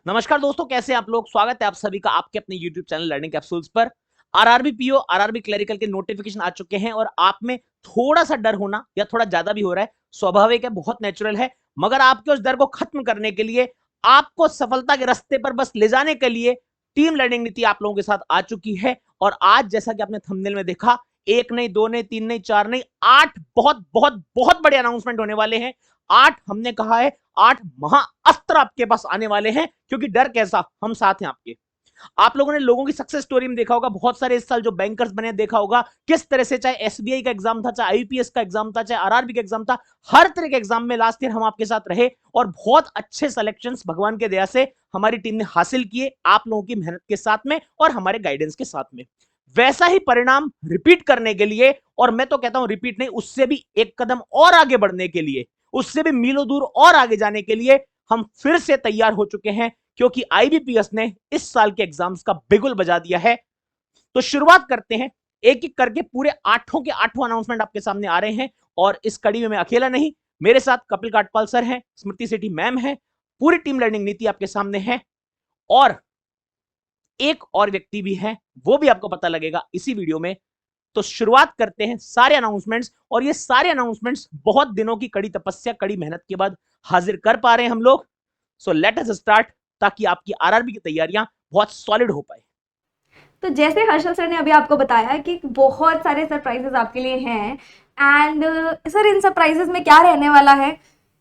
नमस्कार दोस्तों, कैसे आप लोग। स्वागत है आप सभी का आपके अपने YouTube चैनल लर्निंग कैप्सूल्स पर। आरआरबी पीओ, आरआरबी क्लरिकल के नोटिफिकेशन आ चुके हैं और आप में थोड़ा सा डर होना या थोड़ा ज्यादा भी हो रहा है, स्वाभाविक है, बहुत नेचुरल है। मगर आपके उस डर को खत्म करने के लिए, आपको सफलता के रास्ते पर बस ले जाने के लिए टीम लर्निंग नीति आप लोगों के साथ आ चुकी है। और आज जैसा कि आपने थंबनेल में देखा, एक नहीं, दो नहीं, तीन नहीं, चार नहीं, 8 बहुत बहुत बहुत बड़े अनाउंसमेंट होने वाले हैं। 8 हमने कहा है, 8 महाअस्त्र आपके पास आने वाले हैं। क्योंकि डर कैसा, हम साथ हैं आपके। आप लोगों ने लोगों की सक्सेस स्टोरी में देखा होगा, बहुत सारे इस साल जो बैंकर्स बने देखा होगा किस तरह से, चाहे एसबीआई का एग्जाम था, चाहे आईपीएस का एग्जाम था, चाहे आरआरबी का एग्जाम था, हर तरह के एग्जाम में लास्ट ईयर हम आपके साथ रहे और बहुत अच्छे सिलेक्शंस भगवान के दया से हमारी टीम ने हासिल किए, आप लोगों की मेहनत के साथ में और हमारे गाइडेंस के साथ में। वैसा ही परिणाम रिपीट करने के लिए, और मैं तो कहता हूं रिपीट नहीं, उससे भी एक कदम और आगे बढ़ने के लिए, उससे भी मीलों दूर और आगे जाने के लिए हम फिर से तैयार हो चुके हैं। क्योंकि आईबीपीएस ने इस साल के एग्जाम्स का बिगुल बजा दिया है। तो शुरुआत करते हैं, एक एक करके पूरे 8 के 8 अनाउंसमेंट आपके सामने आ रहे हैं। और इस कड़ी में मैं अकेला नहीं, मेरे साथ कपिल काटपाल सर हैं, स्मृति सेठी मैम है, पूरी टीम लर्निंग नीति आपके सामने है और एक और व्यक्ति भी है, वो भी आपको पता लगेगा इसी वीडियो में। तो शुरुआत करते हैं सारे अनाउंसमेंट्स, और ये सारे अनाउंसमेंट्स बहुत दिनों की कड़ी तपस्या, कड़ी मेहनत के बाद हाजिर कर पा रहे हैं हम लोग। सो लेट अस स्टार्ट, ताकि आपकी आरआरबी की तैयारियां बहुत सॉलिड हो पाए। तो जैसे हर्षल सर ने अभी आपको बताया कि बहुत सारे सरप्राइजेस आपके लिए हैं एंड सर इन सरप्राइजेस में क्या रहने वाला है,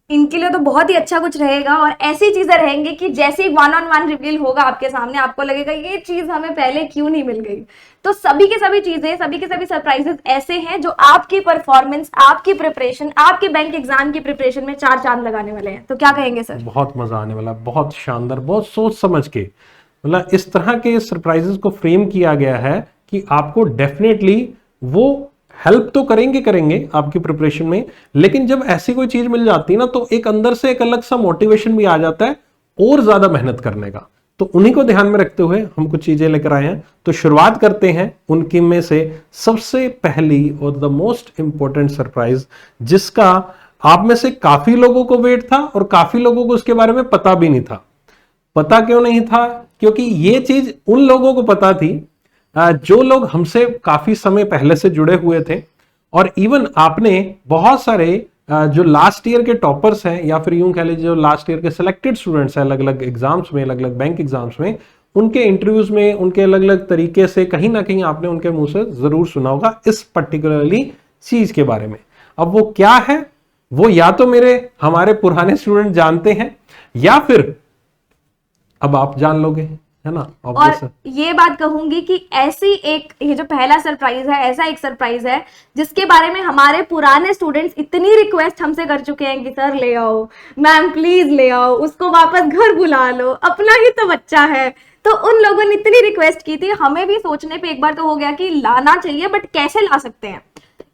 इनके लिए तो बहुत ही अच्छा कुछ रहेगा और ऐसी चीजें रहेंगी कि जैसे ही वन ऑन वन रिवील होगा आपके सामने, आपको लगेगा ये चीज हमें पहले क्यों नहीं मिल गई। तो सभी के सभी चीजें, सभी के सभी सरप्राइजेस ऐसे हैं जो आपकी परफॉर्मेंस, आपकी प्रिपरेशन, आपके बैंक एग्जाम की प्रिपरेशन में चार चांद लगाने वाले हैं। तो क्या कहेंगे सर? बहुत मजा आने वाला, बहुत शानदार, बहुत सोच समझ के, मतलब इस तरह के सरप्राइजेस को फ्रेम किया गया है कि आपको डेफिनेटली वो हेल्प तो करेंगे आपकी प्रिपरेशन में। लेकिन जब ऐसी कोई चीज मिल जाती है ना, तो एक अंदर से एक अलग सा मोटिवेशन भी आ जाता है और ज्यादा मेहनत करने का। तो उन्हीं को ध्यान में रखते हुए हम कुछ चीजें लेकर आए हैं। तो शुरुआत करते हैं उनकी में से सबसे पहली और द मोस्ट इंपॉर्टेंट सरप्राइज, जिसका आप में से काफी लोगों को वेट था और काफी लोगों को उसके बारे में पता भी नहीं था। पता क्यों नहीं था? क्योंकि ये चीज उन लोगों को पता थी जो लोग हमसे काफी समय पहले से जुड़े हुए थे। और इवन आपने बहुत सारे जो लास्ट ईयर के टॉपर्स हैं, या फिर यूं कह लीजिए जो लास्ट ईयर के सिलेक्टेड स्टूडेंट्स हैं अलग अलग एग्जाम्स में, अलग अलग बैंक एग्जाम्स में, उनके इंटरव्यूज में, उनके अलग अलग तरीके से कहीं ना कहीं आपने उनके मुंह से जरूर सुना होगा इस पर्टिकुलरली चीज के बारे में। अब वो क्या है, वो या तो हमारे पुराने स्टूडेंट जानते हैं, या फिर अब आप जान लोगे, है ना। और ये बात कहूंगी कि ऐसी एक, ये जो पहला सरप्राइज है, ऐसा एक सरप्राइज है जिसके बारे में हमारे पुराने स्टूडेंट्स इतनी रिक्वेस्ट हमसे कर चुके हैं कि सर ले आओ, मैम प्लीज ले आओ, उसको वापस घर बुला लो, अपना ही तो बच्चा है। तो उन लोगों ने इतनी रिक्वेस्ट की थी, हमें भी सोचने पे एक बार तो हो गया कि लाना चाहिए, बट कैसे ला सकते हैं।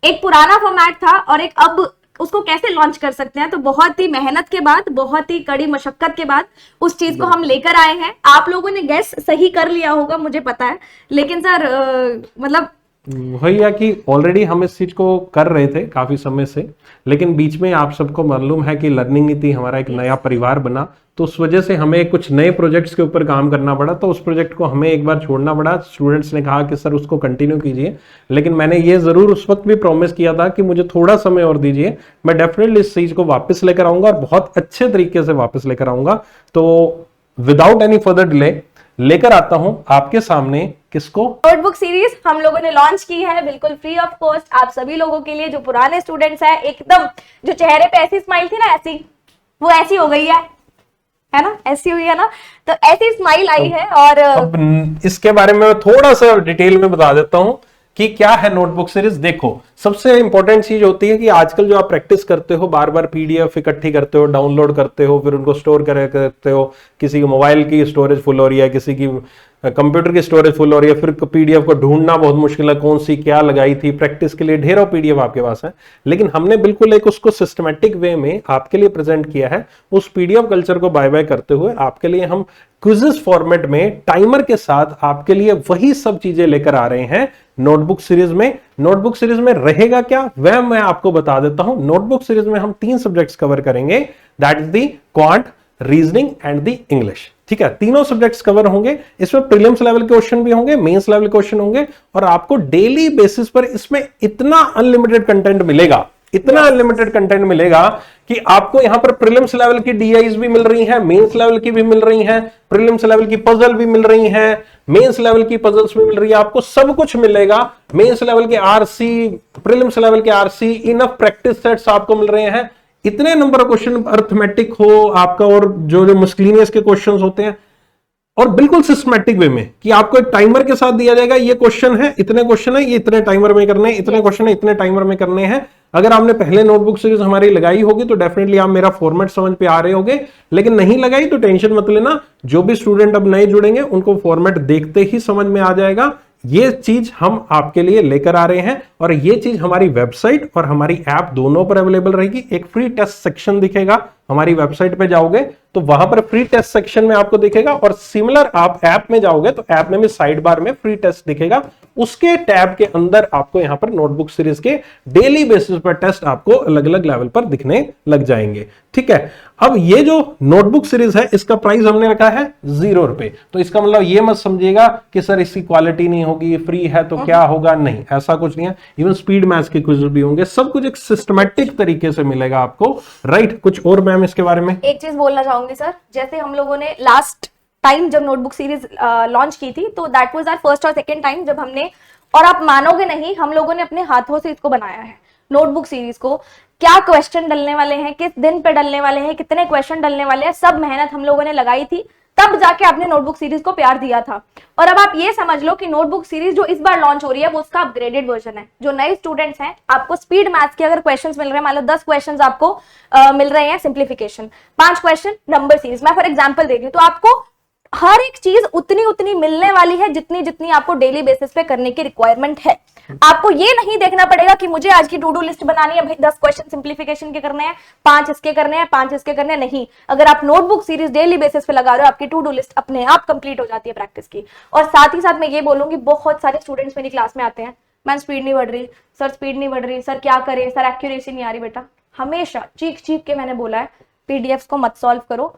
एक पुराना फॉर्मेट था और एक अब उसको कैसे लॉन्च कर सकते हैं। तो बहुत ही मेहनत के बाद, बहुत ही कड़ी मशक्कत के बाद उस चीज को हम लेकर आए हैं। आप लोगों ने गैस सही कर लिया होगा, मुझे पता है, लेकिन सर मतलब वही है कि ऑलरेडी हम इस चीज को कर रहे थे काफी समय से, लेकिन बीच में आप सबको मालूम है कि लर्निंग नीति हमारा एक नया परिवार बना, तो उस वजह से हमें कुछ नए प्रोजेक्ट्स के ऊपर काम करना पड़ा। तो उस प्रोजेक्ट को हमें एक बार छोड़ना पड़ा। स्टूडेंट्स ने कहा कि सर उसको कंटिन्यू कीजिए, लेकिन मैंने ये जरूर उस वक्त भी प्रॉमिस किया था कि मुझे थोड़ा समय और दीजिए, मैं डेफिनेटली इस चीज को वापस लेकर आऊंगा और बहुत अच्छे तरीके से वापस लेकर आऊंगा। तो विदाउट एनी फर्दर डिले लेकर आता हूं आपके सामने किसको, नोटबुक सीरीज हम लोगों ने लॉन्च की है, बिल्कुल फ्री ऑफ कॉस्ट आप सभी लोगों के लिए। जो पुराने स्टूडेंट्स हैं, एकदम जो चेहरे पे ऐसी स्माइल थी ना, ऐसी वो ऐसी हो गई है ना, ऐसी हुई है ना, तो ऐसी स्माइल आई है। और अब इसके बारे में थोड़ा सा डिटेल में बता देता हूं कि क्या है नोटबुक सीरीज। देखो, सबसे इंपॉर्टेंट चीज होती है कि आजकल जो आप प्रैक्टिस करते हो, बार बार पीडीएफ इकट्ठी करते हो, डाउनलोड करते हो, फिर उनको स्टोर करते हो, किसी की मोबाइल की स्टोरेज फुल हो रही है, किसी की कंप्यूटर की स्टोरेज फुल हो रही है, फिर पीडीएफ को ढूंढना बहुत मुश्किल है, कौन सी क्या लगाई थी। प्रैक्टिस के लिए ढेरों पीडीएफ आपके पास है, लेकिन हमने बिल्कुल एक उसको सिस्टमैटिक वे में आपके लिए प्रेजेंट किया है। उस पीडीएफ कल्चर को बाय बाय करते हुए आपके लिए हम क्विज़ेस फॉर्मेट में टाइमर के साथ आपके लिए वही सब चीजें लेकर आ रहे हैं नोटबुक सीरीज में। नोटबुक सीरीज में रहेगा क्या, वह मैं आपको बता देता हूं। नोटबुक सीरीज में हम 3 सब्जेक्ट्स कवर करेंगे, that is the quant, reasoning and the English. ठीक है, तीनों सब्जेक्ट्स कवर होंगे। इसमें प्रीलिम्स लेवल के क्वेश्चन भी होंगे, मेंस लेवल के क्वेश्चन होंगे, और आपको डेली बेसिस पर इसमें इतना अनलिमिटेड कंटेंट मिलेगा, इतना अनलिमिटेड कंटेंट मिलेगा कि आपको यहां पर प्रीलिम्स लेवल की डीआईज भी मिल रही हैं, मेंस लेवल की भी मिल रही हैं, प्रीलिम्स लेवल की पजल भी मिल रही हैं, मेंस लेवल की पजल्स भी मिल रही है, आपको सब कुछ मिलेगा। मेंस लेवल के आरसी, प्रीलिम्स लेवल के आरसी, इनफ प्रैक्टिस सेट्स आपको मिल रहे हैं। इतने नंबर ऑफ क्वेश्चन अर्थमेटिक हो आपका, और जो जो मिसलिनियस के क्वेश्चंस होते हैं, और बिल्कुल सिस्टमैटिक वे में कि आपको एक टाइमर के साथ दिया जाएगा, ये क्वेश्चन है, इतने क्वेश्चन है, ये इतने टाइमर में करने हैं, इतने क्वेश्चन है, इतने टाइमर में करने हैं। अगर आपने पहले नोटबुक सीरीज हमारी लगाई होगी तो डेफिनेटली आप मेरा फॉर्मेट समझ पे आ रहे होंगे, लेकिन नहीं लगाई तो टेंशन मत लेना, जो भी स्टूडेंट अब नए जुड़ेंगे उनको फॉर्मेट देखते ही समझ में आ जाएगा। ये चीज हम आपके लिए लेकर आ रहे हैं, और ये चीज हमारी वेबसाइट और हमारी ऐप दोनों पर अवेलेबल रहेगी। एक फ्री टेस्ट सेक्शन दिखेगा, हमारी वेबसाइट पे जाओगे तो वहां पर फ्री टेस्ट सेक्शन में आपको दिखेगा, और सिमिलर आप ऐप में जाओगे तो ऐप में भी साइड बार में फ्री टेस्ट दिखेगा। उसके टैब के अंदर आपको यहां पर नोटबुक सीरीज के डेली बेसिस पर टेस्ट आपको अलग अलग लेवल पर दिखने लग जाएंगे। ठीक है, अब ये जो नोटबुक सीरीज है इसका प्राइस हमने रखा है 0 रुपए। तो इसका मतलब ये मत समझिएगा कि सर इसकी क्वालिटी नहीं होगी, फ्री है तो क्या होगा, नहीं, ऐसा कुछ नहीं है। इवन स्पीड मैथ्स के क्विज भी होंगे, सब कुछ एक सिस्टमैटिक तरीके से मिलेगा आपको। राइट, कुछ और मैम इसके बारे में? एक चीज बोलना चाहूंगी सर, जैसे हम लोगों ने लास्ट टाइम जब नोटबुक सीरीज लॉन्च की थी तो दैट वाज आवर फर्स्ट और सेकंड टाइम जब हमने, और आप मानोगे नहीं, हम लोगों ने अपने हाथों से इसको बनाया है नोटबुक सीरीज को। क्या क्वेश्चन डलने वाले हैं, किस दिन पे डलने वाले हैं, कितने क्वेश्चन डलने वाले हैं, सब मेहनत हम लोगों ने लगाई थी, तब जाके आपने नोटबुक सीरीज को प्यार दिया था। और अब आप ये समझ लो कि नोटबुक सीरीज जो इस बार लॉन्च हो रही है वो उसका अपग्रेडेड वर्जन है। जो नए स्टूडेंट्स हैं, आपको स्पीड मैथ्स के अगर क्वेश्चंस मिल रहे हैं, मान लो 10 क्वेश्चंस आपको मिल रहे हैं सिंप्लीफिकेशन, 5 क्वेश्चन नंबर सीरीज, मैं फॉर एग्जांपल दे रही हूं, तो आपको हर एक चीज उतनी उतनी मिलने वाली है जितनी जितनी आपको डेली बेसिस पे करने की रिक्वायरमेंट है। आपको ये नहीं देखना पड़ेगा कि मुझे आज की टू डू लिस्ट बनानी है, भाई 10 क्वेश्चन सिंप्लीफिकेशन के करने हैं, 5 इसके करने हैं, 5 इसके करने हैं, नहीं। अगर आप नोटबुक सीरीज डेली बेसिस पे लगा रहे हो, आपकी टू डू लिस्ट अपने आप कंप्लीट हो जाती है प्रैक्टिस की। और साथ ही साथ मैं ये बोलूंगी, बहुत सारे स्टूडेंट्स मेरी क्लास में आते हैं, मैम स्पीड नहीं बढ़ रही सर, स्पीड नहीं बढ़ रही सर, क्या करें सर, एक्यूरेसी नहीं आ रही। बेटा हमेशा चीख चीख के मैंने बोला है, पीडीएफ्स को मत सॉल्व करो,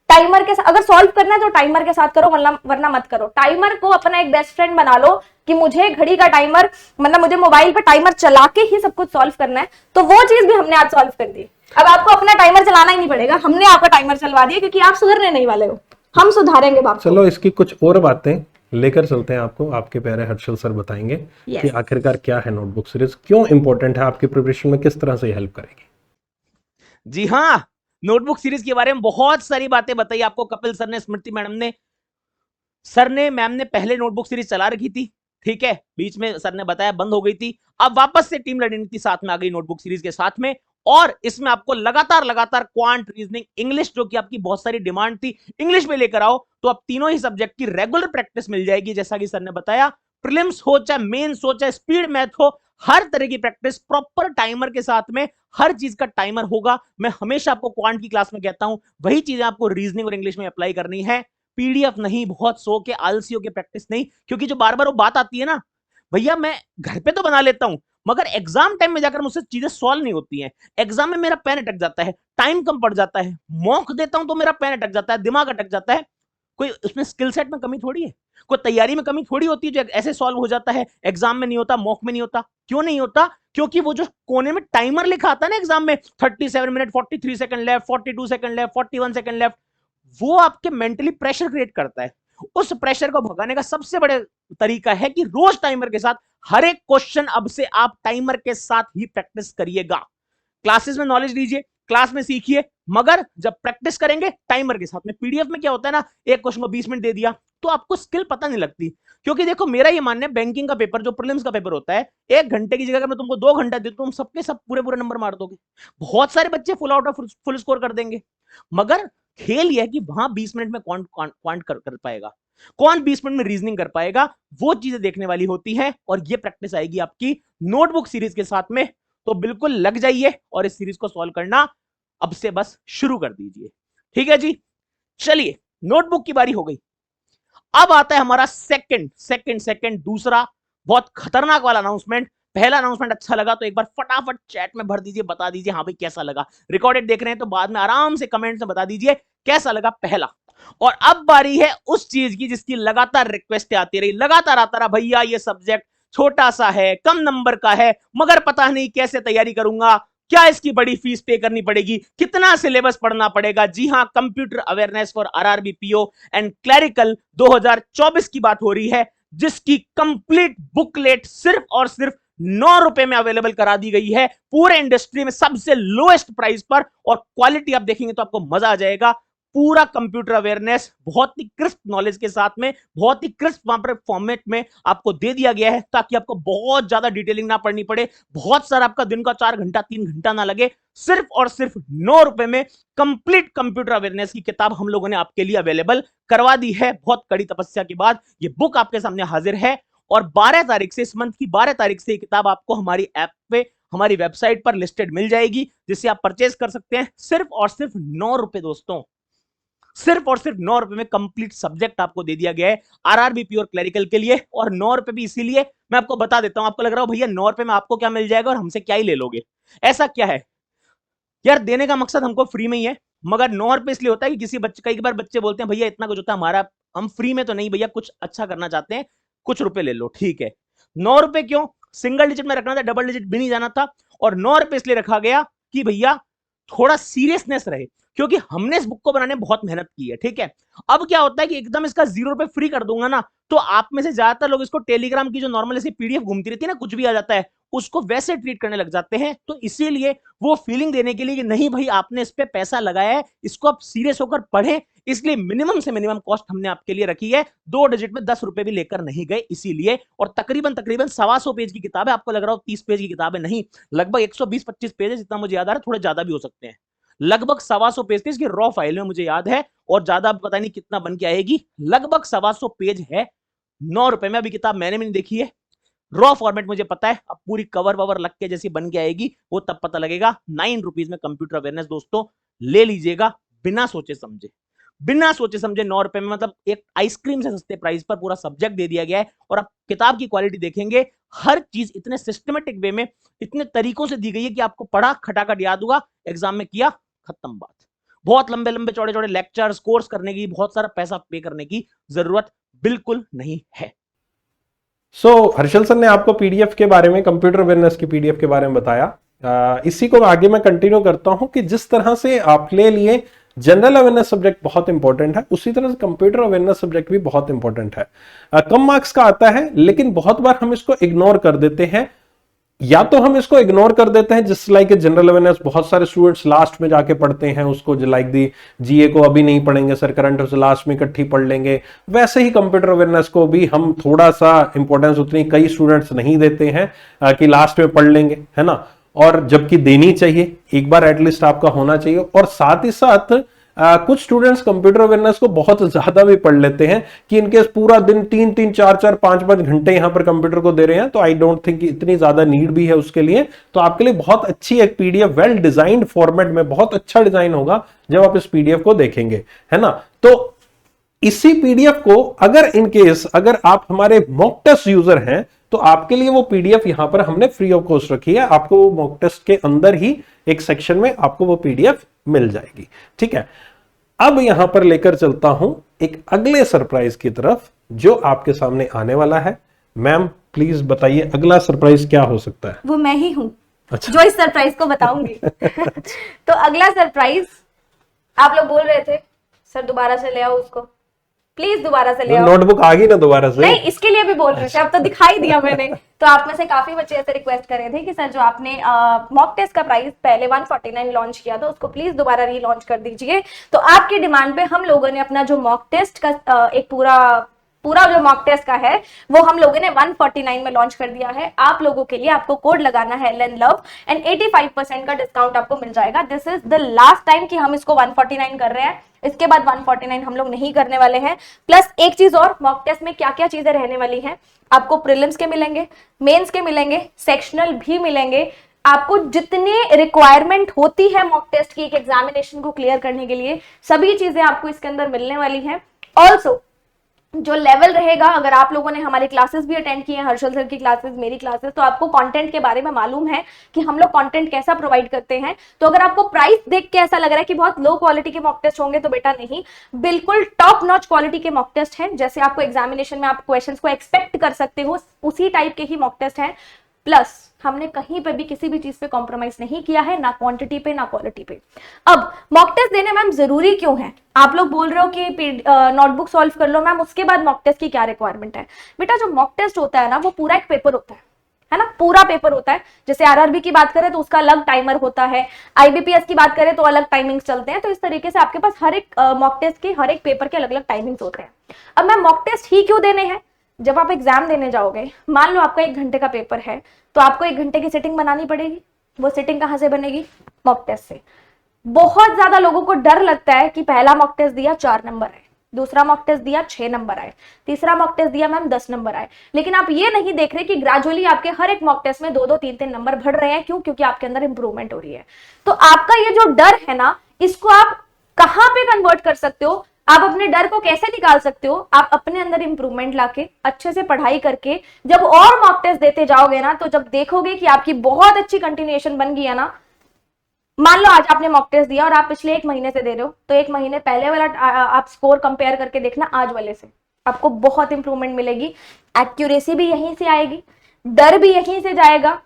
टाइमर के साथ, अगर सॉल्व करना है तो टाइमर के साथ करो, वरना मत करो। टाइमर को अपना एक बेस्ट फ्रेंड बना लो कि मुझे घड़ी का टाइमर, मतलब मुझे मोबाइल पे टाइमर चला के ही सब कुछ सॉल्व करना है, तो वो चीज भी हमने आज सॉल्व कर दी। अब आपको अपना टाइमर चलाना ही नहीं पड़ेगा, हमने आपका टाइमर चलवा दिया, क्योंकि आप सुधरने नहीं वाले हो, हम सुधारेंगे बाप। चलो इसकी कुछ और बातें लेकर चलते हैं, आपको आपके प्यारे हर्षल सर बताएंगे कि आखिरकार क्या है नोटबुक सीरीज, क्यों इंपॉर्टेंट है आपकी प्रिपरेशन में, किस तरह से हेल्प करेगी। जी हाँ, नोटबुक सीरीज के बारे में बहुत सारी बातें बताई आपको कपिल सर ने, स्मृति मैडम ने, मैम ने पहले नोटबुक सीरीज चला रखी थी, ठीक है, बीच में सर ने बताया बंद हो गई थी, अब वापस से टीम लर्निंग के साथ में आ गई नोटबुक सीरीज के साथ में, और इसमें आपको लगातार क्वांट, रीजनिंग, इंग्लिश, जो कि आपकी बहुत सारी डिमांड थी, इंग्लिश में लेकर आओ, तो अब तीनों ही सब्जेक्ट की रेगुलर प्रैक्टिस मिल जाएगी। जैसा कि सर ने बताया, प्रीलिम्स हो चाहे मेंस हो चाहे स्पीड मैथ हो, हर तरह की प्रैक्टिस प्रॉपर टाइमर के साथ में, हर चीज का टाइमर होगा। मैं हमेशा आपको क्वांट की क्लास में कहता हूं, वही चीजें आपको रीजनिंग और इंग्लिश में अप्लाई करनी है, पीडीएफ नहीं, बहुत सो के आलसियों के प्रैक्टिस नहीं, क्योंकि जो बार बार वो बात आती है ना, भैया मैं घर पे तो बना लेता हूं मगर एग्जाम टाइम में जाकर मुझसे चीजें सॉल्व नहीं होती हैं, एग्जाम में मेरा पेन अटक जाता है, टाइम कम पड़ जाता है, मॉक देता हूं तो मेरा पेन अटक जाता है, दिमाग अटक जाता है। कोई उसमें स्किल सेट में कमी थोड़ी है, कोई तैयारी में कमी थोड़ी होती है जो ऐसे सॉल्व हो जाता है, एग्जाम में नहीं होता, मॉक में नहीं होता। क्यों नहीं होता? क्योंकि वो जो कोने में टाइमर लिखा आता है ना एग्जाम में, 37 minute 43 second left, 42 second left, 41 second left, वो आपके मेंटली प्रेशर क्रिएट करता है। उस प्रेशर को भगाने का सबसे बड़ा तरीका है कि रोज टाइमर के साथ हर एक क्वेश्चन अब से आप टाइमर के साथ ही प्रैक्टिस करिएगा। क्लासेस में नॉलेज लीजिए, क्लास में सीखिए, मगर जब प्रैक्टिस करेंगे टाइमर के साथ में। पीडीएफ में क्या होता है ना, एक क्वेश्चन को 20 मिनट दे दिया तो आपको स्किल पता नहीं लगती। क्योंकि देखो मेरा ये मानना है, बैंकिंग का पेपर जो प्रीलिम्स का पेपर होता है, 1 घंटे की जगह अगर मैं तुमको 2 घंटा दे तो तुम सबके सब पूरे नंबर मार दोगे। बहुत सारे बच्चे full out of full score कर देंगे, मगर खेल यह है कि वहां 20 मिनट में कौन कर पाएगा, कौन 20 मिनट में रीजनिंग कर पाएगा, वो चीजें देखने वाली होती है। और ये प्रैक्टिस आएगी आपकी नोटबुक सीरीज के साथ में। तो बिल्कुल लग जाइए और इस सीरीज को सॉल्व करना अब से बस शुरू कर दीजिए। ठीक है जी, चलिए नोटबुक की बारी हो गई। अब आता है हमारा सेकंड दूसरा बहुत खतरनाक वाला अनाउंसमेंट। पहला अनाउंसमेंट अच्छा लगा तो एक बार फटाफट चैट में भर दीजिए, बता दीजिए हाँ भाई कैसा लगा। रिकॉर्डेड देख रहे हैं तो बाद में आराम से कमेंट्स में बता दीजिए कैसा लगा पहला। और अब बारी है उस चीज की जिसकी लगातार रिक्वेस्ट आती रही, लगातार आता रहा, भैया ये सब्जेक्ट छोटा सा है, कम नंबर का है, मगर पता नहीं कैसे तैयारी करूंगा, क्या इसकी बड़ी फीस पे करनी पड़ेगी, कितना सिलेबस पढ़ना पड़ेगा। जी हां, computer awareness for RRB PO and clerical 2024 की बात हो रही है, जिसकी कंप्लीट बुकलेट सिर्फ और सिर्फ 9 रुपए में अवेलेबल करा दी गई है, पूरे इंडस्ट्री में सबसे लोएस्ट प्राइस पर। और क्वालिटी आप देखेंगे तो आपको मजा आ जाएगा। पूरा कंप्यूटर अवेयरनेस बहुत ही क्रिस्प नॉलेज के साथ में, बहुत ही क्रिस्प वहां पर फॉर्मेट में आपको दे दिया गया है, ताकि आपको बहुत ज्यादा डिटेलिंग ना पढ़नी पड़े, बहुत सारा आपका दिन का 4 घंटा 3 घंटा ना लगे। सिर्फ और सिर्फ 9 रुपए में कंप्लीट कंप्यूटर अवेयरनेस की किताब हम लोगों ने आपके लिए अवेलेबल करवा दी है। बहुत कड़ी तपस्या के बाद ये बुक आपके सामने हाजिर है। और 12 तारीख से, इस मंथ की 12 तारीख से ये किताब आपको हमारी ऐप पे, हमारी वेबसाइट पर लिस्टेड मिल जाएगी, जिससे आप परचेज कर सकते हैं सिर्फ और सिर्फ 9 रुपए। दोस्तों, सिर्फ और सिर्फ 9 रुपए में कंप्लीट सब्जेक्ट आपको दे दिया गया है आरआरबी प्योर क्लरिकल के लिए। और 9 रुपए भी इसीलिए, मैं आपको बता देता हूं, आपको लग रहा हो भैया 9 रुपए में आपको क्या मिल जाएगा और हमसे क्या ही ले लोगे। ऐसा क्या है यार, देने का मकसद हमको फ्री में ही है, मगर 9 रुपए इसलिए होता है कि किसी बच्चे, कई बार बच्चे बोलते हैं भैया इतना कुछ होता है हमारा, हम फ्री में तो नहीं भैया, कुछ अच्छा करना चाहते हैं, कुछ रुपए ले लो। ठीक है, 9 रुपए क्यों? सिंगल डिजिट में रखना था, डबल डिजिट भी नहीं जाना था। और 9 रुपए इसलिए रखा गया कि भैया थोड़ा सीरियसनेस रहे, क्योंकि हमने इस बुक को बनाने में बहुत मेहनत की है। ठीक है, अब क्या होता है कि एकदम इसका 0 रुपए फ्री कर दूंगा ना, तो आप में से ज्यादातर लोग इसको टेलीग्राम की जो नॉर्मल ऐसी पीडीएफ घूमती रहती है ना, कुछ भी आ जाता है, उसको वैसे ट्रीट करने लग जाते हैं। तो इसीलिए वो फीलिंग देने के लिए कि नहीं भाई आपने इस पे पैसा लगाया है, इसको आप सीरियस होकर पढ़ें, इसलिए मिनिमम से मिनिमम कॉस्ट हमने आपके लिए रखी है। 2 डिजिट में 10 रुपए भी लेकर नहीं गए इसीलिए। और तकरीबन 125 पेज की किताब है, आपको लग रहा हो 30 पेज की किताब है, नहीं, लगभग 120-25 पेज है, जितना मुझे याद आ रहा है, थोड़े ज्यादा भी हो सकते हैं। लगभग 125 पेज थी इसकी रॉ फाइल में, मुझे याद है, और ज्यादा पता नहीं कितना बन के आएगी, लगभग 125 पेज है। 9 रुपए में, अभी किताब मैंने भी नहीं देखी है, रॉ फॉर्मेट मुझे पता है, अब पूरी कवर ववर लग के जैसी बन के आएगी वो तब पता लगेगा। 9 रुपीज में कंप्यूटर अवेयरनेस दोस्तों ले लीजिएगा, बिना सोचे समझे, बिना सोचे समझे। 9 रुपए में, मतलब एक आइसक्रीम से सस्ते प्राइस पर पूरा सब्जेक्ट दे दिया गया है। और आप किताब की क्वालिटी देखेंगे, हर चीज इतने सिस्टमेटिक वे में, इतने तरीकों से दी गई है कि आपको पढ़ा खटाखट याद होगा, एग्जाम में किया, खत्म बात। बहुत लंबे लंबे चौड़े चौड़े लेक्चर्स, कोर्स करने की, बहुत सारा पैसा पे करने की जरूरत बिल्कुल नहीं है। हर्षल सर ने आपको पीडीएफ के बारे में, कंप्यूटर अवेयरनेस की पीडीएफ के बारे में बताया। इसी को आगे मैं कंटिन्यू करता हूं कि जिस तरह से आपके लिए जनरल अवेयरनेस सब्जेक्ट बहुत इंपॉर्टेंट है, उसी तरह से कंप्यूटर अवेयरनेस सब्जेक्ट भी बहुत इंपॉर्टेंट है। कम मार्क्स का आता है, लेकिन बहुत बार हम इसको इग्नोर कर देते हैं। या तो हम इसको इग्नोर कर देते हैं, जिस लाइक जनरल अवेयरनेस बहुत सारे स्टूडेंट्स लास्ट में जाके पढ़ते हैं उसको, जो लाइक दी जीए को अभी नहीं पढ़ेंगे सर, करंट अफेयर्स लास्ट में इकट्ठी पढ़ लेंगे। वैसे ही कंप्यूटर अवेयरनेस को भी हम थोड़ा सा इंपॉर्टेंस उतनी कई स्टूडेंट्स नहीं देते हैं कि लास्ट में पढ़ लेंगे, है ना। और जबकि देनी चाहिए, एक बार एटलीस्ट आपका होना चाहिए। और साथ ही साथ कुछ स्टूडेंट्स कंप्यूटर अवेयरनेस को बहुत ज्यादा भी पढ़ लेते हैं कि इनके पूरा दिन 3-3, 4-4, 5-5 घंटे यहां पर कंप्यूटर को दे रहे हैं, तो आई डोंट थिंक इतनी ज्यादा नीड भी है उसके लिए। तो आपके लिए बहुत अच्छी एक पीडीएफ, वेल डिजाइंड फॉर्मेट में, बहुत अच्छा डिजाइन होगा जब आप इस पीडीएफ को देखेंगे, है ना। तो इसी पीडीएफ को अगर इन केस अगर आप हमारे मॉक टेस्ट यूजर हैं, तो आपके लिए वो पीडीएफ यहां पर हमने फ्री ऑफ कॉस्ट रखी है। आपको वो मॉक टेस्ट के अंदर ही एक सेक्शन में आपको वो पीडीएफ मिल जाएगी, ठीक है। अब यहां पर लेकर चलता हूं एक अगले सरप्राइज की तरफ जो आपके सामने आने वाला है। मैम प्लीज बताइए अगला सरप्राइज क्या हो सकता है? वो मैं ही हूं। अच्छा। जो इस सरप्राइज को बताऊंगी। तो अगला सरप्राइज, आप लोग बोल रहे थे सर दोबारा से ले आओ उसको, प्लीज दोबारा से ले आओ। नोटबुक आ गई ना दोबारा से? नहीं, इसके लिए भी बोल रहे थे, अब तो दिखाई दिया मैंने। तो आप में से काफी बच्चे ऐसे रिक्वेस्ट कर रहे थे कि सर जो आपने मॉक टेस्ट का प्राइस पहले 149 लॉन्च किया था, उसको प्लीज दोबारा रीलॉन्च कर दीजिए। तो आपकी डिमांड पे हम लोगों ने अपना जो मॉक टेस्ट का एक पूरा जो मॉक टेस्ट का है वो हम लोगों ने 149 में लॉन्च कर दिया है। आप लोगों के लिए आपको कोड लगाना है LEARNLOVE एंड 85% का डिस्काउंट आपको मिल जाएगा। This is the last time कि हम इसको 149 कर रहे हैं, इसके बाद 149 हम लोग नहीं करने वाले हैं। प्लस एक चीज और, मॉक टेस्ट में क्या क्या चीजें रहने वाली हैं, आपको प्रीलिम्स के मिलेंगे, मेंस के मिलेंगे, सेक्शनल भी मिलेंगे। आपको जितने रिक्वायरमेंट होती है मॉक टेस्ट की एक एग्जामिनेशन को क्लियर करने के लिए, सभी चीजें आपको इसके अंदर मिलने वाली हैं। ऑल्सो जो लेवल रहेगा, अगर आप लोगों ने हमारी क्लासेस भी अटेंड की हैं, हर्षल सर की क्लासेस, मेरी क्लासेस, तो आपको कंटेंट के बारे में मालूम है कि हम लोग कंटेंट कैसा प्रोवाइड करते हैं। तो अगर आपको प्राइस देख के ऐसा लग रहा है कि बहुत लो क्वालिटी के मॉक टेस्ट होंगे, तो बेटा नहीं, बिल्कुल टॉप नॉच क्वालिटी के मॉक टेस्ट हैं। जैसे आपको एग्जामिनेशन में आप क्वेश्चंस को एक्सपेक्ट कर सकते हो, उसी टाइप के ही मॉक टेस्ट हैं। प्लस हमने कहीं पे भी किसी भी चीज पे कॉम्प्रोमाइज नहीं किया है, ना क्वांटिटी पे ना क्वालिटी पे। अब मॉक टेस्ट देने मैम जरूरी क्यों है? आप लोग बोल रहे हो कि नोटबुक सॉल्व कर लो मैम, उसके बाद मॉक टेस्ट की क्या रिक्वायरमेंट है? बेटा जो मॉक टेस्ट होता है ना, वो पूरा एक पेपर होता है ना, पूरा पेपर होता है। जैसे आरआरबी की बात करें तो उसका अलग टाइमर होता है, आईबीपीएस की बात करें तो अलग टाइमिंग्स चलते हैं। तो इस तरीके से आपके पास हर एक मॉक टेस्ट के, हर एक पेपर के अलग अलग टाइमिंग्स होते हैं। अब मैम मॉक टेस्ट ही क्यों देने हैं? जब आप एग्जाम देने जाओगे, मान लो आपका 1 घंटे का पेपर है, तो आपको 1 घंटे की सिटिंग बनानी पड़ेगी। वो सिटिंग कहां से बनेगी? मॉक टेस्ट से। बहुत ज्यादा लोगों को डर लगता है कि पहला मॉक टेस्ट दिया 4 नंबर आए, दूसरा मॉक टेस्ट दिया 6 नंबर आए, तीसरा मॉक टेस्ट दिया मैम 10 नंबर आए। लेकिन आप ये नहीं देख रहे कि ग्रेजुअली आपके हर एक मॉक टेस्ट में 2-2, 3-3 नंबर बढ़ रहे हैं। क्यों? क्योंकि आपके अंदर इंप्रूवमेंट हो रही है। तो आपका ये जो डर है ना, इसको आप कहां पे कन्वर्ट कर सकते हो? आप अपने डर को कैसे निकाल सकते हो? आप अपने अंदर इंप्रूवमेंट लाके, अच्छे से पढ़ाई करके, जब और मॉक टेस्ट देते जाओगे ना, तो जब देखोगे कि आपकी बहुत अच्छी कंटिन्यूएशन बन गई है ना, मान लो आज आपने मॉक टेस्ट दिया और आप पिछले 1 महीने से दे रहे हो, तो 1 महीने पहले वाला आप स्कोर कंपेयर करके देखना आज वाले से, आपको बहुत इंप्रूवमेंट मिलेगी। एक्यूरेसी भी यहीं से आएगी, डर भी यहीं से जाएगा,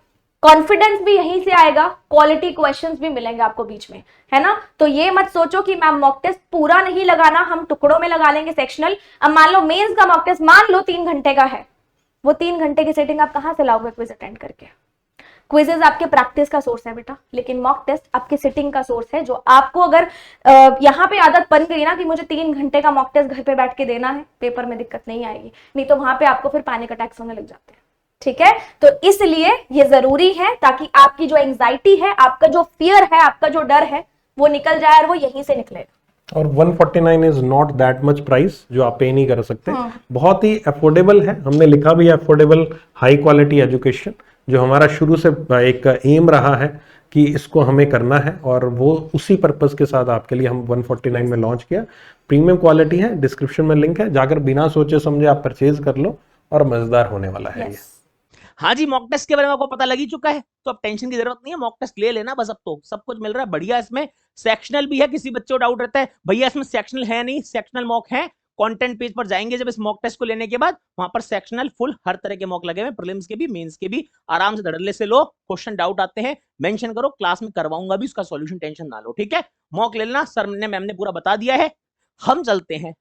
कॉन्फिडेंस भी यहीं से आएगा, क्वालिटी क्वेश्चंस भी मिलेंगे आपको बीच में, है ना। तो ये मत सोचो कि मैम मॉक टेस्ट पूरा नहीं लगाना, हम टुकड़ों में लगा लेंगे सेक्शनल। अब मान लो मेंस का मॉक टेस्ट मान लो 3 घंटे का है, वो 3 घंटे की सेटिंग आप कहां से लाओगे? क्विज अटेंड करके। क्विजेज आपके प्रैक्टिस का सोर्स है बेटा, लेकिन मॉक टेस्ट आपकी सिटिंग का सोर्स है। जो आपको अगर यहाँ पे आदत बन गई ना कि मुझे 3 घंटे का मॉक टेस्ट घर पे बैठ के देना है, पेपर में दिक्कत नहीं आएगी, नहीं तो वहां पे आपको फिर पैनिक अटैक्स होने लग जाते हैं। ठीक है, तो इसलिए ये जरूरी है, ताकि आपकी जो एंजाइटी है, आपका जो फियर है, आपका जो डर है, वो निकल जाए और वो यहीं से निकलेगा। और 149 is not that much price जो आप पे नहीं कर सकते। बहुत ही अफोर्डेबल है, हमने लिखा भी है अफोर्डेबल हाई क्वालिटी एजुकेशन, जो हमारा शुरू से एक एम रहा है कि इसको हमें करना है, और वो उसी पर्पस के साथ आपके लिए हम 149 में लॉन्च किया। प्रीमियम क्वालिटी है, डिस्क्रिप्शन में लिंक है, जाकर बिना सोचे समझे आप परचेज कर लो, और मजेदार होने वाला है ये। हाँ जी, मॉक टेस्ट के बारे में आपको पता लग ही चुका है, तो अब टेंशन की जरूरत नहीं है, मॉक टेस्ट ले लेना बस। अब तो सब कुछ मिल रहा है बढ़िया। इसमें सेक्शनल भी है, किसी बच्चे को डाउट रहता है भैया इसमें सेक्शनल है नहीं, सेक्शनल मॉक है। कंटेंट पेज पर जाएंगे जब इस मॉक टेस्ट को लेने के बाद, वहां पर सेक्शनल फुल हर तरह के मॉक लगे हुए, प्रीलिम्स के भी, मेंस के भी। आराम से धड़ल्ले से लो, क्वेश्चन डाउट आते हैं मेंशन करो, क्लास में करवाऊंगा भी उसका सॉल्यूशन, टेंशन ना लो। ठीक है, मॉक ले लेना, सर ने मैम ने पूरा बता दिया है। हम चलते हैं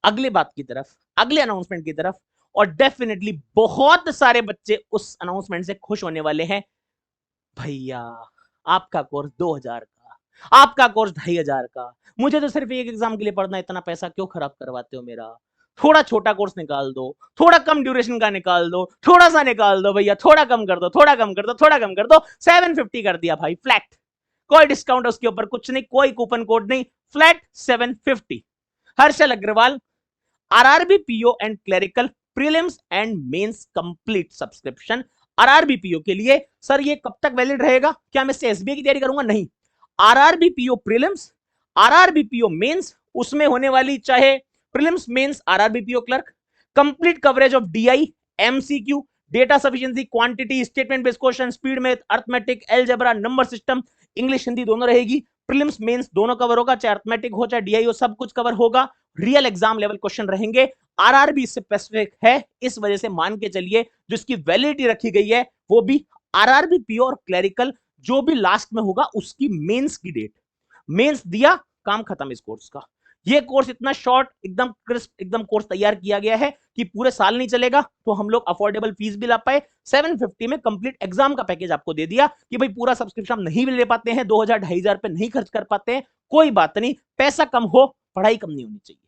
अगले बात की तरफ, अगले अनाउंसमेंट की तरफ, और डेफिनेटली बहुत सारे बच्चे उस अनाउंसमेंट से खुश होने वाले हैं। भैया आपका कोर्स 2000 का, आपका कोर्स 2500 का, मुझे तो सिर्फ एक एग्जाम के लिए पढ़ना, इतना पैसा क्यों खराब करवाते हो मेरा? थोड़ा छोटा कोर्स निकाल दो, थोड़ा कम ड्यूरेशन का निकाल दो, थोड़ा सा निकाल दो भैया, थोड़ा कम कर दो, थोड़ा कम कर दो, थोड़ा कम कर दो। 750 कर दिया भाई फ्लैट, कोई डिस्काउंट उसके ऊपर कुछ नहीं, कोई कूपन कोड नहीं, flat 750। Harshal Agarwal, RRB PO and clerical prelims and mains complete subscription. RRB PO के लिए सर ये कब तक वैलिड रहेगा? क्या मैं इससे एसबीआई की तैयारी करूंगा? नहीं, RRB PO prelims, RRB PO mains, उसमें होने वाली चाहे prelims mains RRB PO clerk, complete coverage of DI, MCQ, data sufficiency, quantity, statement based question, speed math, arithmetic, algebra, number system, English Hindi दोनों रहेगी। प्रीलिम्स मेंस दोनों cover होगा, चाहे arithmetic हो चाहे डीआई हो, सब कुछ कवर होगा। रियल एग्जाम लेवल क्वेश्चन रहेंगे। आरआरबी इससे स्पेसिफिक है, इस वजह से मान के चलिए जो इसकी वैलिडिटी रखी गई है वो भी आरआरबी पीओ और क्लरिकल जो भी लास्ट में होगा उसकी मेंस की डेट। मेंस दिया, काम खत्म इस कोर्स का। ये कोर्स इतना शॉर्ट, एकदम क्रिस्प, एकदम कोर्स तैयार किया गया है कि पूरे साल नहीं चलेगा, तो हम लोग अफोर्डेबल फीस भी ला पाए। 750 में कंप्लीट एग्जाम का पैकेज आपको दे दिया कि भाई पूरा सब्सक्रिप्शन नहीं ले पाते हैं, 2000 2500 पे नहीं खर्च कर पाते हैं, कोई बात नहीं, पैसा कम हो पढ़ाई कम नहीं होनी चाहिए।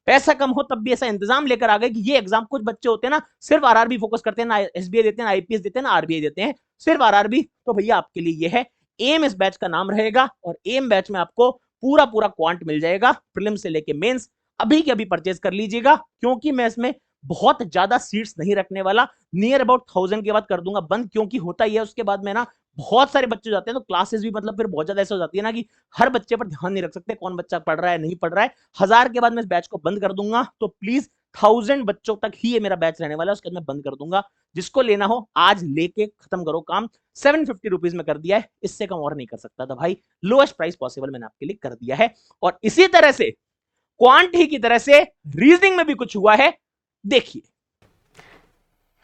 पैसा कम हो तब भी ऐसा इंतजाम लेकर आ गए कि ये एग्जाम, कुछ बच्चे होते हैं ना सिर्फ आरआरबी फोकस करते हैं, ना एसबीआई देते हैं, ना आईपीएस देते हैं, ना आरबीआई देते हैं, सिर्फ आरआरबी। तो भैया आपके लिए ये है एम, इस बैच का नाम रहेगा, और एम बैच में आपको पूरा पूरा क्वांट मिल जाएगा, प्रीलिम से लेके मेंस। अभी के अभी परचेज कर लीजिएगा, क्योंकि मैं इसमें बहुत ज्यादा सीट्स नहीं रखने वाला, नियर अबाउट 1000 के बाद कर दूंगा बंद, क्योंकि होता ही है उसके बाद में ना बहुत सारे बच्चे जाते हैं तो क्लासेस भी मतलब फिर बहुत ज्यादा ऐसा हो जाती है ना कि हर बच्चे पर ध्यान नहीं रख सकते, कौन बच्चा पढ़ रहा है नहीं पढ़ रहा है। 1000 के बाद मैं इस बैच को बंद कर दूंगा, तो प्लीज 1000 बच्चों तक ही ये मेरा बैच रहने वाला है, उसके बाद मैं बंद कर दूंगा। जिसको लेना हो आज लेके खत्म करो काम। 750 रुपीज में कर दिया है, इससे कम और नहीं कर सकता था भाई, लोएस्ट प्राइस पॉसिबल मैंने आपके लिए कर दिया है। और इसी तरह से क्वांट ही की तरह से रीजनिंग में भी कुछ हुआ है, देखिए।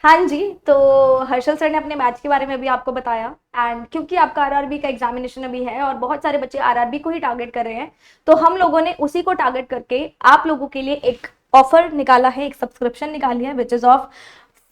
हाँ जी, तो हर्षल सर ने अपने बैच के बारे में भी आपको बताया, एंड क्योंकि आपका आरआरबी का एग्जामिनेशन अभी है और बहुत सारे बच्चे आरआरबी को ही टारगेट कर रहे हैं, तो हम लोगों ने उसी को टारगेट करके आप लोगों के लिए एक ऑफर निकाला है, एक सब्सक्रिप्शन निकाली है, which is of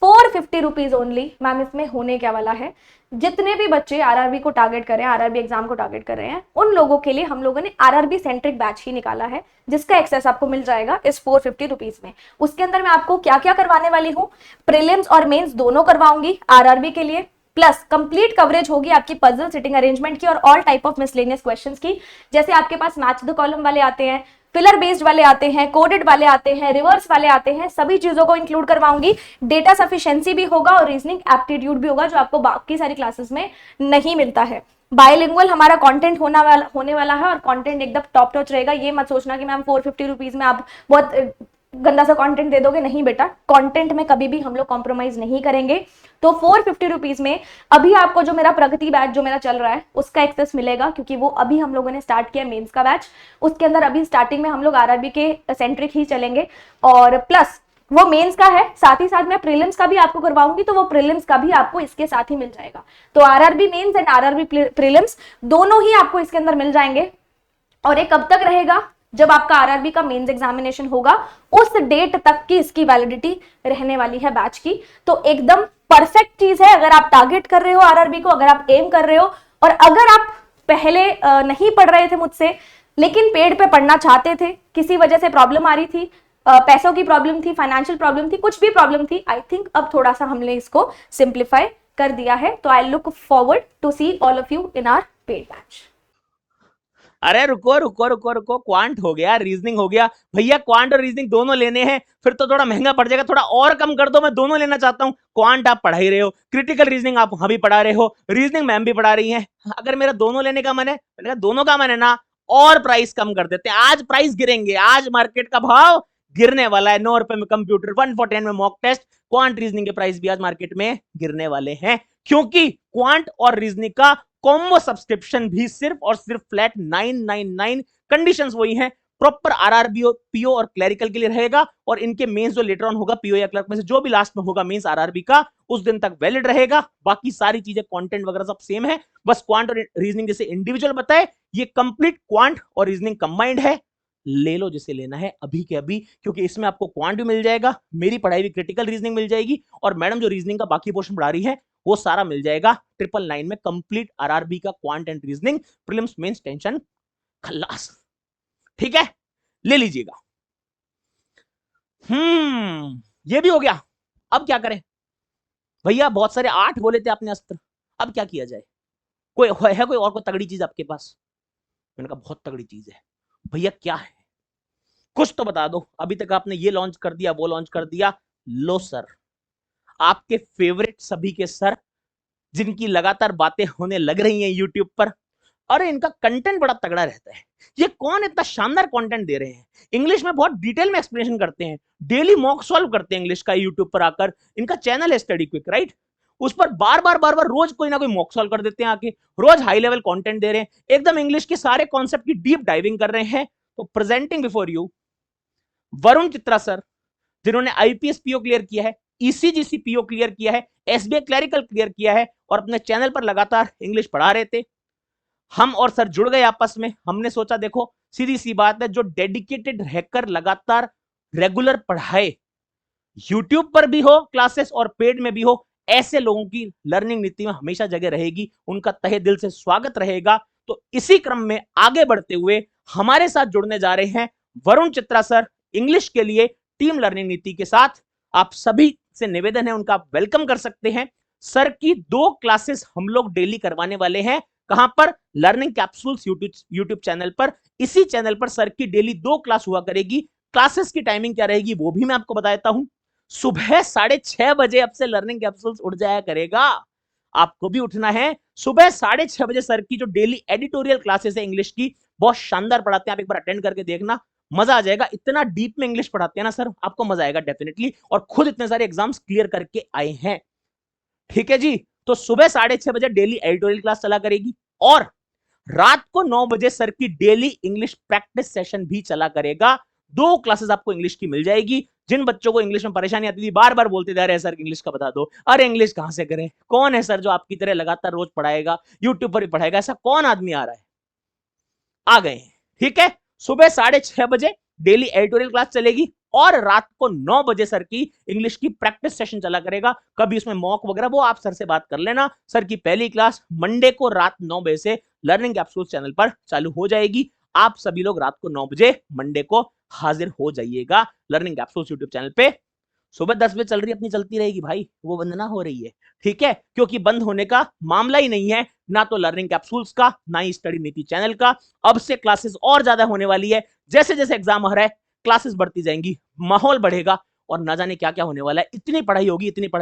450 rupees only. Ma'am इसमें होने क्या वाला है, जितने भी बच्चे आरआरबी को टारगेट कर रहे हैं, आरआरबी एग्जाम को टारगेट कर रहे हैं, उन लोगों के लिए हम लोगों ने आरआरबी सेंट्रिक बैच ही निकाला है, जिसका एक्सेस आपको मिल जाएगा इस 450 रुपीज में। उसके अंदर मैं आपको क्या क्या करवाने वाली हूँ, प्रीलिम्स और मेंस दोनों करवाऊंगी आरआरबी के लिए, प्लस कंप्लीट कवरेज होगी आपकी पजल सिटिंग अरेंजमेंट की और all type of miscellaneous questions की। जैसे आपके पास मैच द कॉलम वाले आते हैं, फिलर बेस्ड वाले आते हैं, कोडेड वाले आते हैं, रिवर्स वाले आते हैं, सभी चीजों को इंक्लूड करवाऊंगी। डेटा सफिशिएंसी भी होगा और रीजनिंग एप्टीट्यूड भी होगा, जो आपको बाकी सारी क्लासेस में नहीं मिलता है। बायलिंगुअल हमारा कंटेंट होने वाला है और कंटेंट एकदम टॉप नॉच रहेगा। ये मत सोचना कि मैम 450 रुपीज में आप बहुत गंदा सा कंटेंट दे दोगे, नहीं बेटा, कंटेंट में कभी भी हम लोग कॉम्प्रोमाइज नहीं करेंगे। तो 450 रुपीज में अभी आपको जो मेरा प्रगति बैच जो मेरा चल रहा है उसका एक्सेस मिलेगा, क्योंकि वो अभी हम लोगों ने स्टार्ट किया मेंस का बैच। उसके अंदर अभी स्टार्टिंग में हम लोग आरआरबी के सेंट्रिक ही चलेंगे, और प्लस वो मेंस का है, साथ ही साथ मैं प्रीलिम्स का भी आपको करवाऊंगी, तो वो प्रीलिम्स का भी आपको इसके साथ ही मिल जाएगा। तो RRB mains and RRB prelims दोनों ही आपको इसके अंदर मिल जाएंगे। और ये कब तक रहेगा, जब आपका आरआरबी का मेंस एग्जामिनेशन होगा उस डेट तक की इसकी वैलिडिटी रहने वाली है बैच की। तो एकदम परफेक्ट चीज है अगर आप टारगेट कर रहे हो आरआरबी को, अगर आप एम कर रहे हो, और अगर आप पहले नहीं पढ़ रहे थे मुझसे लेकिन पेड पे पढ़ना चाहते थे, किसी वजह से प्रॉब्लम आ रही थी, पैसों की प्रॉब्लम थी, फाइनेंशियल प्रॉब्लम थी, कुछ भी प्रॉब्लम थी, आई थिंक अब थोड़ा सा हमने इसको सिंप्लीफाई कर दिया है। तो I look forward to see all of you in our paid batch. अरे रुको रुको रुको रुको, क्वांट हो गया, रीजनिंग हो गया भैया, क्वांट और रीजनिंग दोनों लेने हैं, फिर तो थोड़ा महंगा पड़ जाएगा, थोड़ा और कम कर दो, मैं दोनों लेना चाहता हूं। क्वांट आप पढ़ा ही रहे हो, क्रिटिकल रीजनिंग आप वहां भी पढ़ा रहे हो, रीजनिंग मैम भी पढ़ा रही है, अगर मेरा दोनों लेने का मन है, मैंने कहा दोनों का मन है ना, और प्राइस कम कर देते हैं। आज प्राइस गिरेंगे, आज मार्केट का भाव गिरने वाला है। 9 रुपए में कंप्यूटर, 149 में मॉक टेस्ट, क्वांट रीजनिंग के प्राइस भी आज मार्केट में गिरने वाले हैं, क्योंकि क्वांट और रीजनिंग का कॉम्बो सब्सक्रिप्शन भी सिर्फ और सिर्फ फ्लैट 999, कंडीशंस वही हैं, प्रॉपर आरआरबी पीओ और क्लरिकल के लिए रहेगा, और इनके मेंस जो लेटर ऑन होगा पीओ या क्लर्क में से जो भी लास्ट में होगा मेंस आरआरबी का, उस दिन तक वैलिड रहेगा। बाकी सारी चीजें कंटेंट वगैरह सब सेम है, बस क्वांट और रीजनिंग जैसे इंडिविजुअल बताए, ये कंप्लीट क्वांट और रीजनिंग कंबाइंड है। ले लो जिसे लेना है अभी के अभी, क्योंकि इसमें आपको क्वांट भी मिल जाएगा, मेरी पढ़ाई भी क्रिटिकल रीजनिंग मिल जाएगी, और मैडम जो रीजनिंग का बाकी पोर्शन पढ़ा रही है वो सारा मिल जाएगा 999 में, कंप्लीट आरआरबी का quant and reasoning, prelims mains tension खल्लास। ठीक है, ले लीजिएगा। ये भी हो गया। अब क्या करें भैया, बहुत सारे 8 बोले थे आपने अस्त्र, अब क्या किया जाए, कोई है कोई और कोई तगड़ी चीज आपके पास? मैंने कहा बहुत तगड़ी चीज है भैया, क्या है कुछ तो बता दो, अभी तक आपने ये लॉन्च कर दिया वो लॉन्च कर दिया। लो सर, आपके फेवरेट सभी के सर, जिनकी लगातार बातें होने लग रही हैं यूट्यूब पर, अरे इनका कंटेंट बड़ा तगड़ा रहता है, ये कौन इतना शानदार कंटेंट दे रहे हैं, इंग्लिश में बहुत डिटेल में एक्सप्लेनेशन करते हैं, डेली मॉक सॉल्व करते हैं इंग्लिश का यूट्यूब पर आकर, इनका चैनल है स्टडी क्विक, राइट, उस पर बार बार रोज कोई ना कोई मॉक सॉल्व कर देते हैं आके, रोज हाई लेवल कंटेंट दे रहे हैं, एकदम इंग्लिश के सारे कॉन्सेप्ट की डीप डाइविंग कर रहे हैं। तो presenting before you Varun Chitra sir, जिन्होंने आईपीएस पीओ क्लियर किया है, ईसीजीसी पीओ क्लियर किया है, एसबीआई क्लरिकल क्लियर किया है, और अपने चैनल पर लगातार इंग्लिश पढ़ा रहे थे। हम और सर जुड़ गए आपस में, हमने सोचा देखो सीधी सी बात है, जो डेडिकेटेड रहकर लगातार रेगुलर पढ़ाए, यूट्यूब पर भी हो क्लासेस और पेड में भी हो, ऐसे लोगों की लर्निंग नीति में हमेशा जगह रहेगी, उनका तहे दिल से स्वागत रहेगा। तो इसी क्रम में आगे बढ़ते हुए हमारे साथ जुड़ने जा रहे हैं वरुण चित्रा सर, इंग्लिश के लिए टीम लर्निंग नीति के साथ। आप सभी से निवेदन है, उनका आप वेलकम कर सकते हैं। सर की 2 क्लासेस हम लोग डेली करवाने वाले हैं, कहां पर? लर्निंग कैप्सूल्स यूट्यूब चैनल पर। इसी चैनल पर सर की डेली 2 क्लास हुआ करेगी। क्लासेस की टाइमिंग क्या रहेगी वो भी मैं आपको बताता हूं। सुबह 6:30 बजे अब से लर्निंग कैप्सूल्स उड़ जाया करेगा। आपको भी उठना है। सुबह 6:30 बजे सर की जो डेली एडिटोरियल क्लासेस है इंग्लिश की, बहुत शानदार पढ़ाते हैं, आप एक बार अटेंड करके देखना, मजा आ जाएगा। इतना डीप में इंग्लिश पढ़ाते हैं ना सर, आपको मजा आएगा डेफिनेटली, और खुद इतने सारे एग्जाम्स क्लियर करके आए हैं। ठीक है जी, तो सुबह 6:30 बजे डेली एडिटोरियल क्लास चला करेगी, और रात को 9 बजे सर की डेली इंग्लिश प्रैक्टिस सेशन भी चला करेगा। 2 क्लासेस आपको इंग्लिश की मिल जाएगी। जिन बच्चों को इंग्लिश में परेशानी आती थी, बार बार बोलते जा रहे सर इंग्लिश का बता दो, अरे इंग्लिश कहां से करें, कौन है सर जो आपकी तरह लगातार रोज पढ़ाएगा, यूट्यूब पर भी पढ़ाएगा, ऐसा कौन आदमी आ रहा है, आ गए। ठीक है, सुबह 6:30 बजे डेली एडिटोरियल क्लास चलेगी, और रात को 9 बजे सर की इंग्लिश की प्रैक्टिस सेशन चला करेगा। कभी उसमें मॉक वगैरह वो आप सर से बात कर लेना। सर की पहली क्लास मंडे को रात 9 बजे से लर्निंग कैप्सूल्स चैनल पर चालू हो जाएगी। आप सभी लोग रात को 9 बजे मंडे को हाजिर हो जाइएगा लर्निंग कैप्सूल्स यूट्यूब चैनल पे। सुबह 10 बजे चल रही अपनी चलती रहेगी भाई, वो बंद ना हो रही है। ठीक है, क्योंकि बंद होने का मामला ही नहीं है, ना तो लर्निंग कैप्सूल्स का, ना ही स्टडी नीति चैनल का। अब से क्लासेस और ज्यादा होने वाली है, जैसे जैसे एग्जाम आ रहा है क्लासेस बढ़ती जाएंगी, माहौल बढ़ेगा, और ना जाने क्या क्या होने वाला है। इतनी पढ़ाई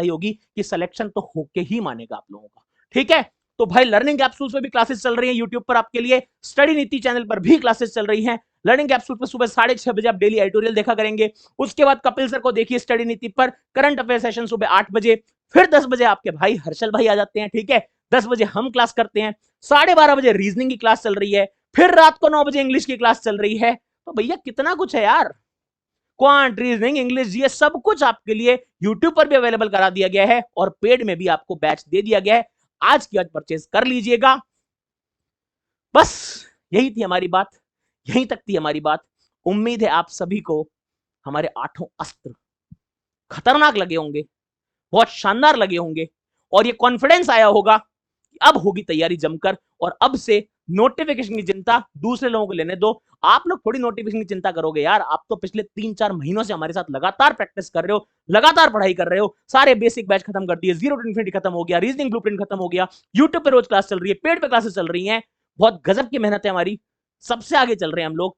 होगी कि सिलेक्शन तो होके ही मानेगा आप लोगों का। ठीक है, तो भाई लर्निंग कैप्सूल्स पे भी क्लासेस चल रही हैं यूट्यूब पर आपके लिए, स्टडी नीति चैनल पर भी क्लासेस चल रही हैं। लर्निंग कैप्सूल पर सुबह 6:30 बजे आप डेली एडिटोरियल देखा करेंगे। उसके बाद कपिल सर को देखिए स्टडी नीति पर, करंट अफेयर सेशन सुबह 8 बजे। फिर 10 बजे आपके भाई हर्षल भाई आ जाते हैं। ठीक है, 10 बजे हम क्लास करते हैं। 12:30 बजे रीजनिंग की क्लास चल रही है। फिर रात को 9 बजे इंग्लिश की क्लास चल रही है। तो भैया कितना कुछ है यार, क्वांट, रीजनिंग, इंग्लिश, ये सब कुछ आपके लिए यूट्यूब पर भी अवेलेबल करा दिया गया है, और पेड में भी आपको बैच दे दिया गया है। आज की आज परचेज कर लीजिएगा। बस यही थी हमारी बात, यहीं तक थी हमारी बात। उम्मीद है आप सभी को हमारे 8 अस्त्र खतरनाक लगे होंगे, बहुत शानदार लगे होंगे, और ये कॉन्फिडेंस आया होगा कि अब होगी तैयारी जमकर, और अब से नोटिफिकेशन की चिंता दूसरे लोगों को लेने दो। आप लोग थोड़ी नोटिफिकेशन की चिंता करोगे यार, आप तो पिछले 3-4 महीनों से हमारे साथ लगातार प्रैक्टिस कर रहे हो, लगातार पढ़ाई कर रहे हो, सारे बेसिक बैच खत्म कर दिए, जीरो टू इन्फिनिटी खत्म हो गया, रीजनिंग ब्लूप्रिंट खत्म हो गया, यूट्यूब पे रोज क्लास चल रही है, पेड पे क्लासेस चल रही हैं, बहुत गजब की मेहनत है हमारी, सबसे आगे चल रहे हैं हम लोग।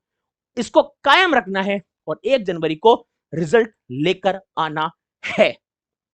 इसको कायम रखना है, और 1 जनवरी को रिजल्ट लेकर आना है।